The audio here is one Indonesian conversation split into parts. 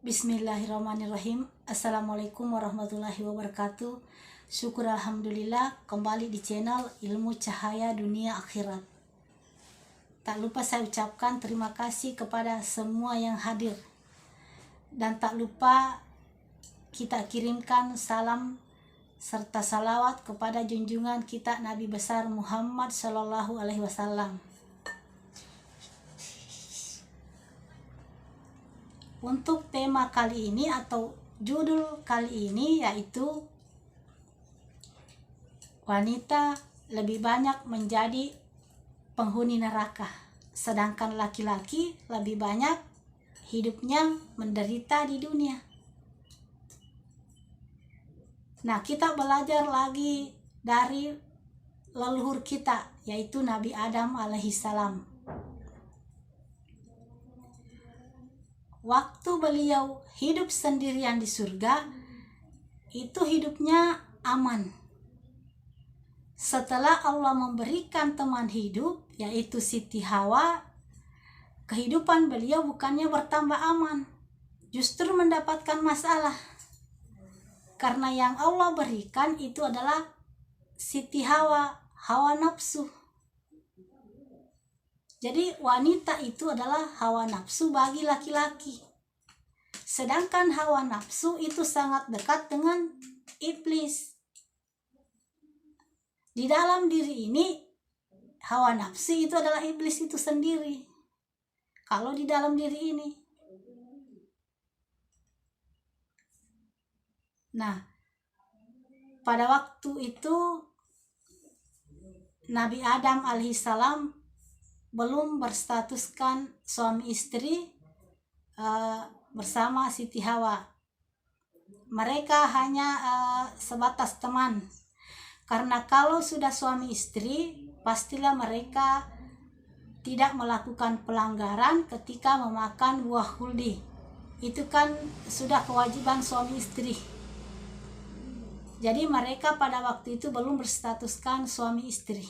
Bismillahirrahmanirrahim. Assalamualaikum warahmatullahi wabarakatuh. Syukur alhamdulillah kembali di channel Ilmu Cahaya Dunia Akhirat. Tak lupa saya ucapkan terima kasih kepada semua yang hadir. Dan tak lupa kita kirimkan salam serta salawat kepada junjungan kita Nabi besar Muhammad Sallallahu Alaihi Wasallam. Untuk tema kali ini atau judul kali ini yaitu wanita lebih banyak menjadi penghuni neraka, sedangkan laki-laki lebih banyak hidupnya menderita di dunia. Nah, kita belajar lagi dari leluhur kita, yaitu Nabi Adam alaihissalam. Waktu beliau hidup sendirian di surga, itu hidupnya aman. Setelah Allah memberikan teman hidup, yaitu Siti Hawa, kehidupan beliau bukannya bertambah aman, justru mendapatkan masalah. Karena yang Allah berikan itu adalah Siti Hawa, hawa nafsu. Jadi wanita itu adalah hawa nafsu bagi laki-laki. Sedangkan hawa nafsu itu sangat dekat dengan iblis. Di dalam diri ini, hawa nafsu itu adalah iblis itu sendiri. Kalau di dalam diri ini. Nah, pada waktu itu Nabi Adam alaihissalam belum berstatuskan suami istri bersama Siti Hawa. Mereka hanya sebatas teman. Karena kalau sudah suami istri, pastilah mereka tidak melakukan pelanggaran ketika memakan buah khuldi. Itu kan sudah kewajiban suami istri. Jadi mereka pada waktu itu belum berstatuskan suami istri.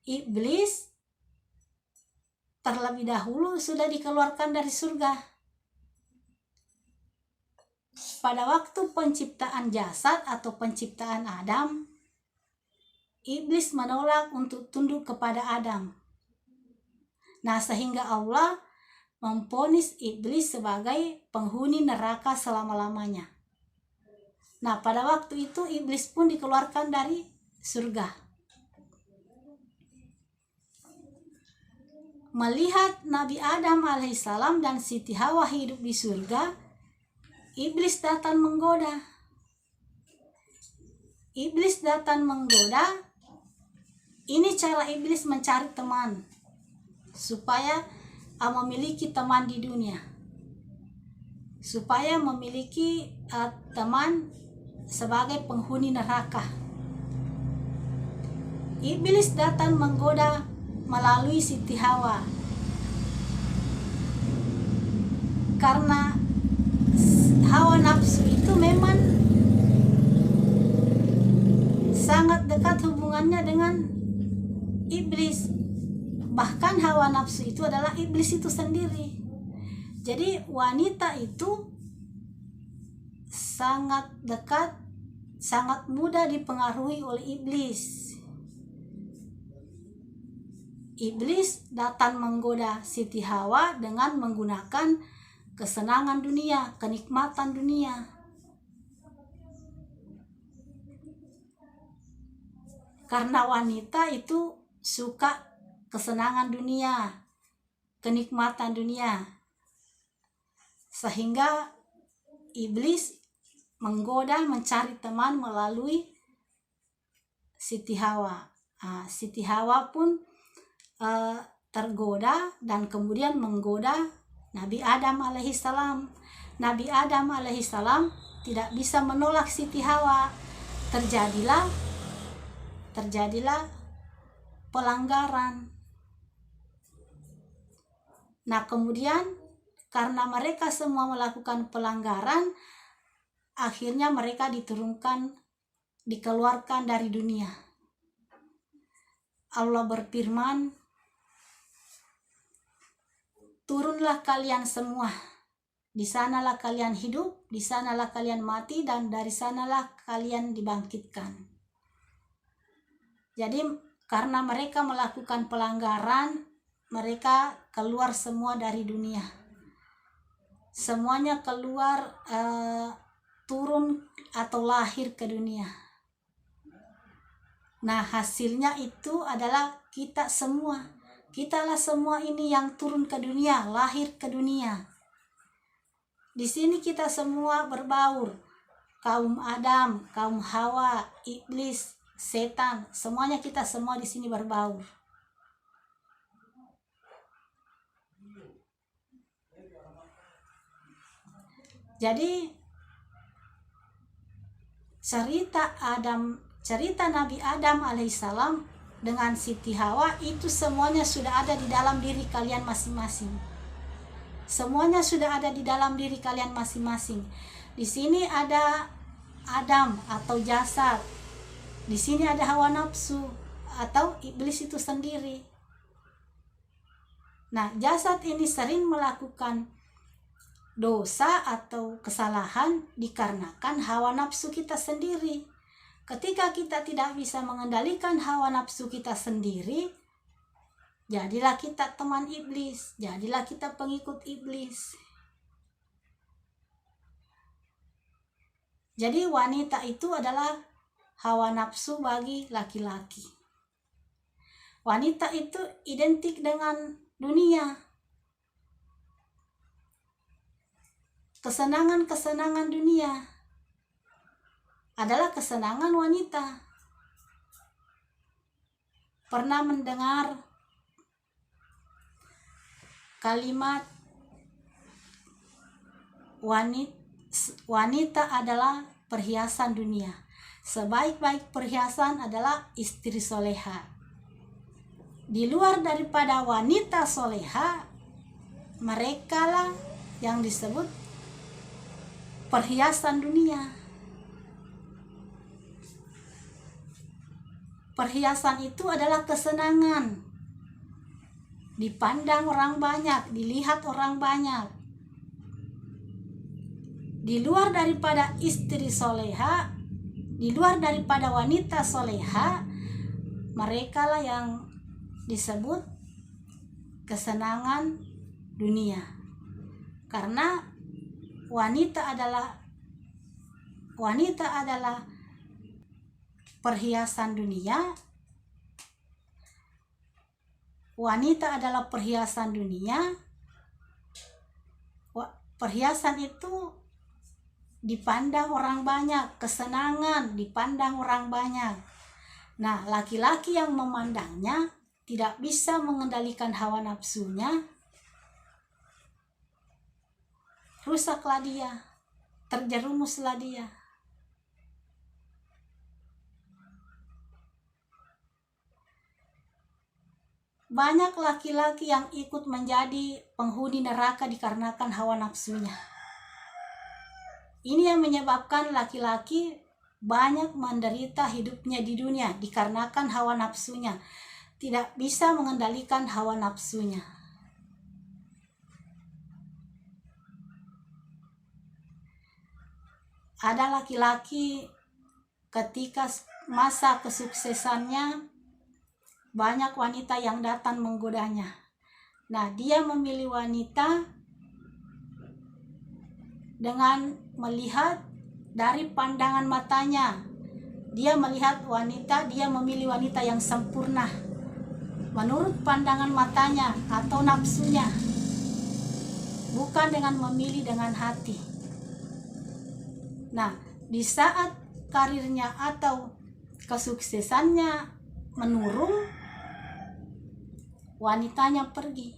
Iblis terlebih dahulu sudah dikeluarkan dari surga. Pada waktu penciptaan jasad atau penciptaan Adam, iblis menolak untuk tunduk kepada Adam. Nah, sehingga Allah memvonis iblis sebagai penghuni neraka selama-lamanya. Nah, pada waktu itu iblis pun dikeluarkan dari surga. Melihat Nabi Adam alaihissalam dan Siti Hawa hidup di surga, iblis datang menggoda. Iblis datang menggoda. Ini cara iblis mencari teman, supaya memiliki teman di dunia, supaya memiliki teman sebagai penghuni neraka. Iblis datang menggoda melalui Siti Hawa, karena hawa nafsu itu memang sangat dekat hubungannya dengan iblis. Bahkan hawa nafsu itu adalah iblis itu sendiri. Jadi wanita itu sangat dekat, sangat mudah dipengaruhi oleh iblis. Iblis datang menggoda Siti Hawa dengan menggunakan kesenangan dunia, kenikmatan dunia. Karena wanita itu suka kesenangan dunia, kenikmatan dunia. Sehingga iblis menggoda mencari teman melalui Siti Hawa. Siti Hawa pun tergoda dan kemudian menggoda Nabi Adam alaihissalam. Nabi Adam alaihissalam tidak bisa menolak Siti Hawa. Terjadilah pelanggaran. Nah, kemudian karena mereka semua melakukan pelanggaran, akhirnya mereka dikeluarkan dari dunia. Allah berfirman, turunlah kalian semua. Di sanalah kalian hidup, di sanalah kalian mati, dan dari sanalah kalian dibangkitkan. Jadi karena mereka melakukan pelanggaran, mereka keluar semua dari dunia. Semuanya keluar, turun atau lahir ke dunia. Nah, hasilnya itu adalah kita semua. Kitalah semua ini yang turun ke dunia, lahir ke dunia. Di sini kita semua berbaur. Kaum Adam, kaum Hawa, iblis, setan, semuanya kita semua di sini berbaur. Jadi cerita Nabi Adam alaihissalam dengan Siti Hawa itu semuanya sudah ada di dalam diri kalian masing-masing. Semuanya sudah ada di dalam diri kalian masing-masing. Di sini ada Adam atau jasad. Di sini ada hawa nafsu atau iblis itu sendiri. Nah, jasad ini sering melakukan dosa atau kesalahan dikarenakan hawa nafsu kita sendiri. Ketika kita tidak bisa mengendalikan hawa nafsu kita sendiri, jadilah kita teman iblis, jadilah kita pengikut iblis. Jadi wanita itu adalah hawa nafsu bagi laki-laki. Wanita itu identik dengan dunia. Kesenangan-kesenangan dunia adalah kesenangan wanita. Pernah mendengar kalimat wanita adalah perhiasan dunia. Sebaik-baik perhiasan adalah istri soleha. Di luar daripada wanita soleha, mereka lah yang disebut perhiasan dunia. Perhiasan itu adalah kesenangan. Dipandang orang banyak, dilihat orang banyak. Di luar daripada istri soleha, di luar daripada wanita soleha, mereka lah yang disebut kesenangan dunia. Karena wanita adalah perhiasan dunia. Wanita adalah perhiasan dunia. Perhiasan itu dipandang orang banyak, kesenangan dipandang orang banyak. Nah, laki-laki yang memandangnya tidak bisa mengendalikan hawa nafsunya, rusaklah dia, terjerumuslah dia. Banyak laki-laki yang ikut menjadi penghuni neraka dikarenakan hawa nafsunya. Ini yang menyebabkan laki-laki banyak menderita hidupnya di dunia dikarenakan hawa nafsunya. Tidak bisa mengendalikan hawa nafsunya. Ada laki-laki ketika masa kesuksesannya, banyak wanita yang datang menggodanya. Nah, dia memilih wanita dengan melihat dari pandangan matanya. Dia melihat wanita, dia memilih wanita yang sempurna menurut pandangan matanya atau nafsunya, bukan dengan memilih dengan hati. Nah, di saat karirnya atau kesuksesannya menurun, wanitanya pergi.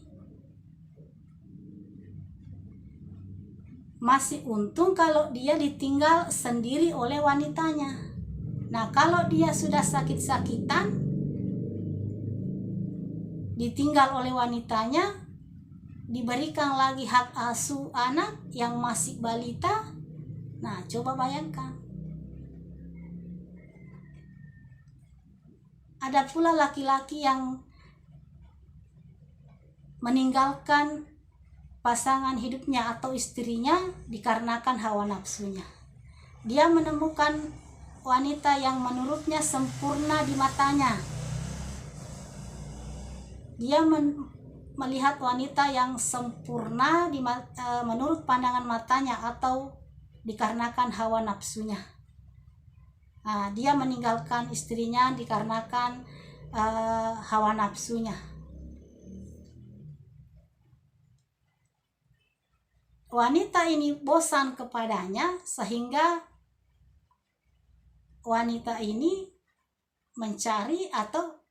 Masih untung kalau dia ditinggal sendiri oleh wanitanya. Nah, kalau dia sudah sakit-sakitan, ditinggal oleh wanitanya, diberikan lagi hak asuh anak yang masih balita. Nah, coba bayangkan. Ada pula laki-laki yang meninggalkan pasangan hidupnya atau istrinya dikarenakan hawa nafsunya. Dia menemukan wanita yang menurutnya sempurna di matanya. Dia melihat wanita yang sempurna menurut pandangan matanya atau dikarenakan hawa nafsunya. Nah, dia meninggalkan istrinya dikarenakan hawa nafsunya. Wanita ini bosan kepadanya sehingga wanita ini mencari atau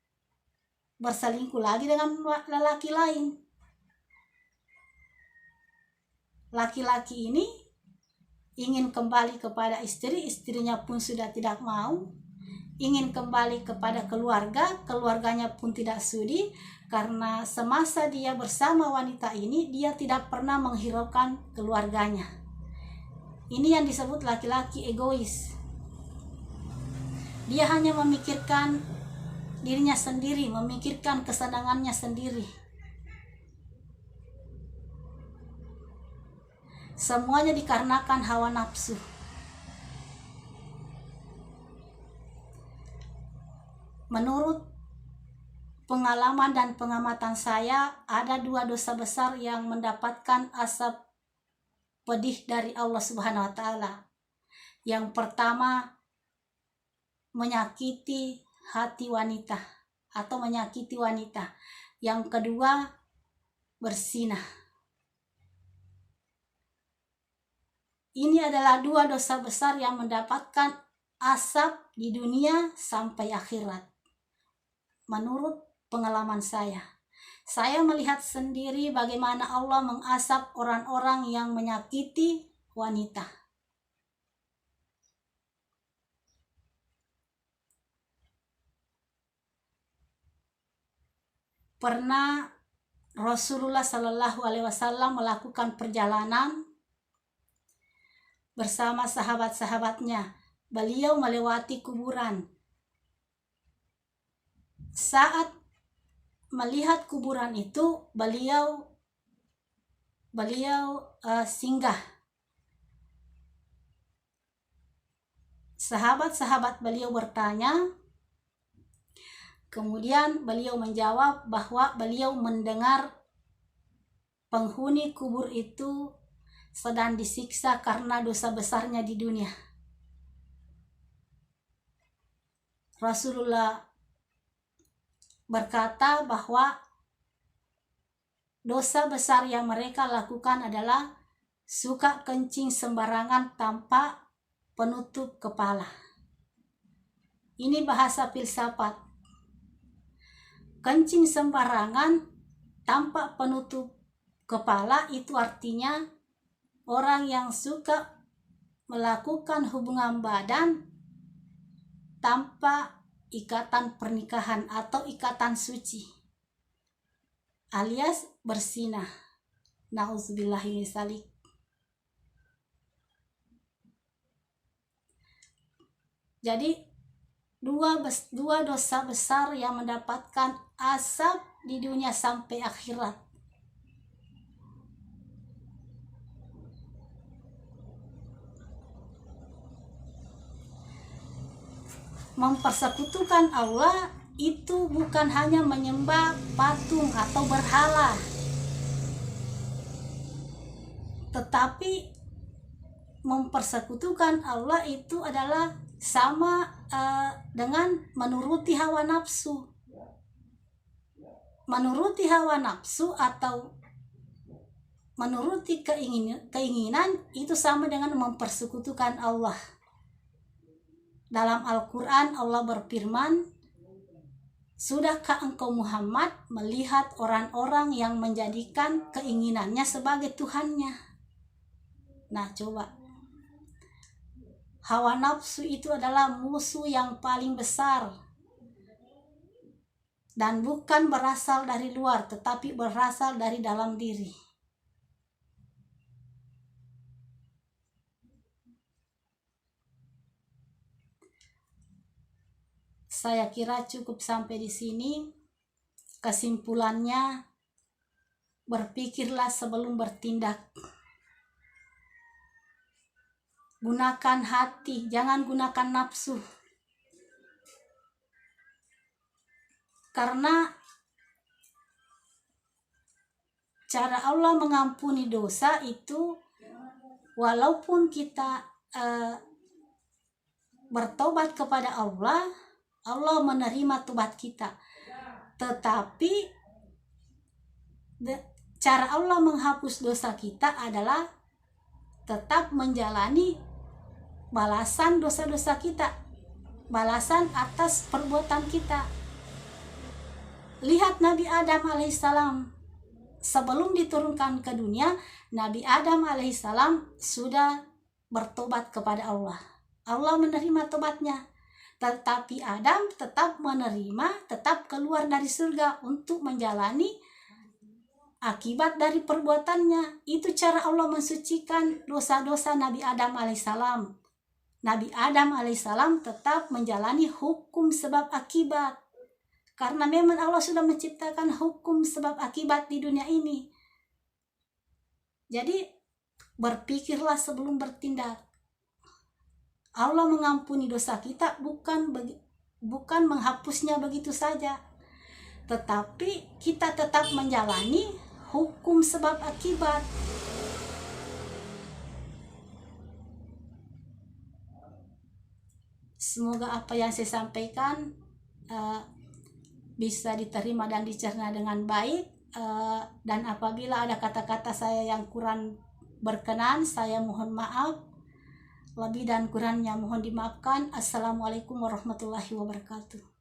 berselingkuh lagi dengan lelaki lain. Laki-laki ini ingin kembali kepada istri, istrinya pun sudah tidak mau. Ingin kembali kepada keluarga, keluarganya pun tidak sudi, karena semasa dia bersama wanita ini, dia tidak pernah menghiraukan keluarganya. Ini yang disebut laki-laki egois. Dia hanya memikirkan dirinya sendiri, memikirkan kesenangannya sendiri. Semuanya dikarenakan hawa nafsu. Menurut pengalaman dan pengamatan saya, ada 2 dosa besar yang mendapatkan asap pedih dari Allah Subhanahu wa Ta'ala. Yang pertama, menyakiti hati wanita atau menyakiti wanita. Yang kedua, berzinah. Ini adalah 2 dosa besar yang mendapatkan asap di dunia sampai akhirat. Menurut pengalaman saya melihat sendiri bagaimana Allah mengasap orang-orang yang menyakiti wanita. Pernah Rasulullah Shallallahu Alaihi Wasallam melakukan perjalanan bersama sahabat-sahabatnya. Beliau melewati kuburan. Saat melihat kuburan itu, beliau singgah. Sahabat-sahabat beliau bertanya, kemudian beliau menjawab bahwa beliau mendengar penghuni kubur itu sedang disiksa karena dosa besarnya di dunia. Rasulullah berkata bahwa dosa besar yang mereka lakukan adalah suka kencing sembarangan tanpa penutup kepala. Ini bahasa filsafat. Kencing sembarangan tanpa penutup kepala itu artinya orang yang suka melakukan hubungan badan tanpa ikatan pernikahan atau ikatan suci, alias berzinah. Nauzubillahi min dzalik. Jadi dua dosa besar yang mendapatkan asap di dunia sampai akhirat. Mempersekutukan Allah itu bukan hanya menyembah patung atau berhala, tetapi mempersekutukan Allah itu adalah sama dengan menuruti hawa nafsu. Menuruti hawa nafsu atau menuruti keinginan itu sama dengan mempersekutukan Allah. Dalam Al-Quran Allah berfirman, sudahkah engkau Muhammad melihat orang-orang yang menjadikan keinginannya sebagai Tuhannya? Nah coba, hawa nafsu itu adalah musuh yang paling besar dan bukan berasal dari luar tetapi berasal dari dalam diri. Saya kira cukup sampai di sini. Kesimpulannya, berpikirlah sebelum bertindak. Gunakan hati, jangan gunakan nafsu. Karena cara Allah mengampuni dosa itu, walaupun kita bertobat kepada Allah, Allah menerima tobat kita. Tetapi cara Allah menghapus dosa kita adalah tetap menjalani balasan dosa-dosa kita, balasan atas perbuatan kita. Lihat Nabi Adam alaihissalam, sebelum diturunkan ke dunia, Nabi Adam alaihissalam sudah bertobat kepada Allah. Allah menerima tobatnya. Tetapi Adam tetap menerima, tetap keluar dari surga untuk menjalani akibat dari perbuatannya. Itu cara Allah mensucikan dosa-dosa Nabi Adam alaihissalam. Nabi Adam alaihissalam tetap menjalani hukum sebab akibat. Karena memang Allah sudah menciptakan hukum sebab akibat di dunia ini. Jadi berpikirlah sebelum bertindak. Allah mengampuni dosa kita bukan menghapusnya begitu saja, tetapi kita tetap menjalani hukum sebab akibat. Semoga apa yang saya sampaikan bisa diterima dan dicerna dengan baik, dan apabila ada kata-kata saya yang kurang berkenan, saya mohon maaf. Lebih dan kurangnya mohon dimaafkan. Assalamualaikum warahmatullahi wabarakatuh.